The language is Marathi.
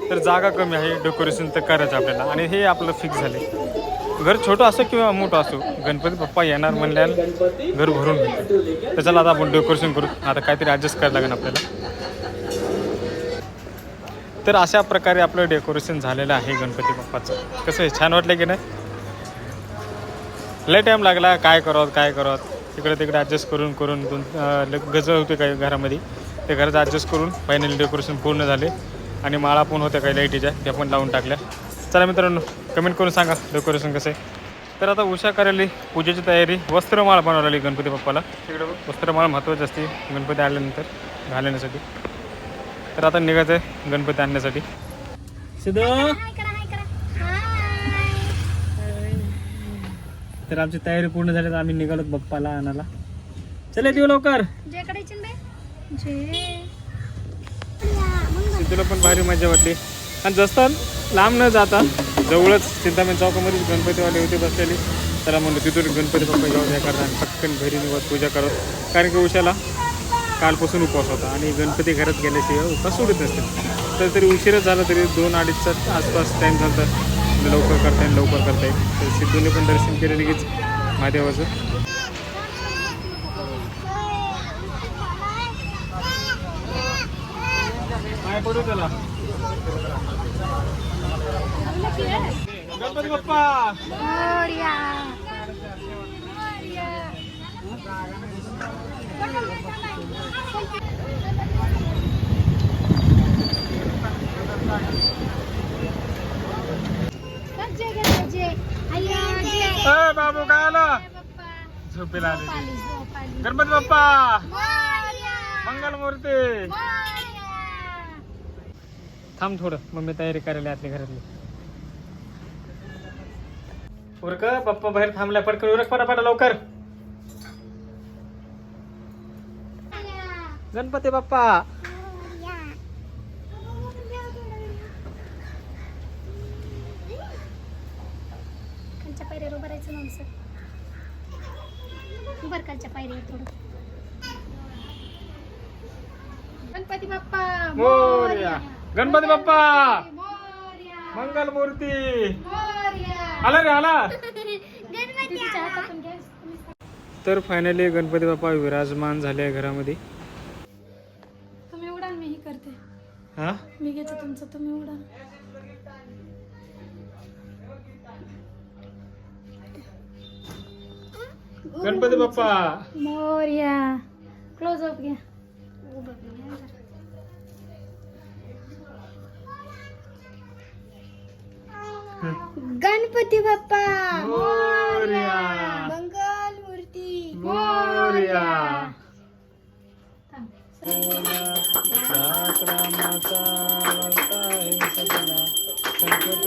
तर जागा कमी आहे, डेकोरेशन तर करायचं आपल्याला. आणि हे आपलं फिक्स झाले, घर छोटं असो किंवा मोठं असो, गणपती बाप्पा येणार म्हणल्यावर घर भरून घेतो. तर चला आता आपण डेकोरेशन करू. आता काहीतरी ॲडजस्ट करायला लागेल आपल्याला. तर अशा प्रकारे आपलं डेकोरेशन झालेलं आहे गणपती बाप्पाचं. कसं आहे, छान वाटलं की नाही? लय टाईम लागला, काय करावं तिकडे ॲडजस्ट करून गजर होते काही घरामध्ये, ते घरात ॲडजस्ट करून फायनली डेकोरेशन पूर्ण झाले. आणि माळा पण होत्या काही लाईटीच्या, त्या पण लावून टाकल्या. चला मित्रांनो, कमेंट करून सांगा डेकोरेशन कसं आहे. तर आता उषा करायली पूजेची तयारी. वस्त्रमाळ बनवली गणपती बाप्पाला. तिकडे वस्त्रमाळ महत्त्वाची असते गणपती आल्यानंतर घालण्यासाठी. तर आता निघायचं आहे गणपती आणण्यासाठी. तर आमची तयारी पूर्ण झाली, तर आम्ही निघालो बाप्पाला आणायला. चला देऊ लवकर. सिद्धूला पण भारी मजा वाटली. आणि जास्त लांब न जाता जवळच चिंतामणी चौकामध्येच गणपतीवाले होते बसलेली. त्याला म्हणलं तिथून गणपती बाप्पा घेऊन या करता आणि पटकन घरी निघत पूजा करत. कारण की उशाला कालपासून उपवास होता आणि गणपती घरात गेल्याशिवाय उपवास सोडत नसते. तर तरी उशीरच झाला, तरी 2-2:30च्या आसपास टाईम झाला. लवकर करता येईल. तर सिद्धूने पण दर्शन केलं लगेच महादेवाचं. काय पडू त्याला. गणपती बाप्पा बाबू काय आला, झोपेला आले. गणपती बाप्पा मंगलमूर्ती. थांब थोडं, मम्मी तयारी करायला आतली घरातली. उरक पप्पा बाहेर थांबलाय, पटकन उरक पटापटा लवकर. गणपती बाप्पा खालच्या पायरीवर उभं राहायचं ना सर. उभं खालच्या पायरीवर थोडं. गणपती बाप्पा मोरया. गणपती बाप्पा मोरया. मंगलमूर्ती. मोरया. आला रे आला. दीदीच्या हातातून घ्या. तर फायनली गणपती बाप्पा विराजमान झाले घरामध्ये. तुम्ही उडाल, मी ही करते. हा, मी घेते तुमचं, तुम्ही उडाल. गणपती बाप्पा मोरया. क्लोज अप घ्या. गणपती बाप्पा मोरया. मंगलमूर्ती मोरया. रामाचा वार्ता आहे सगळा, संकट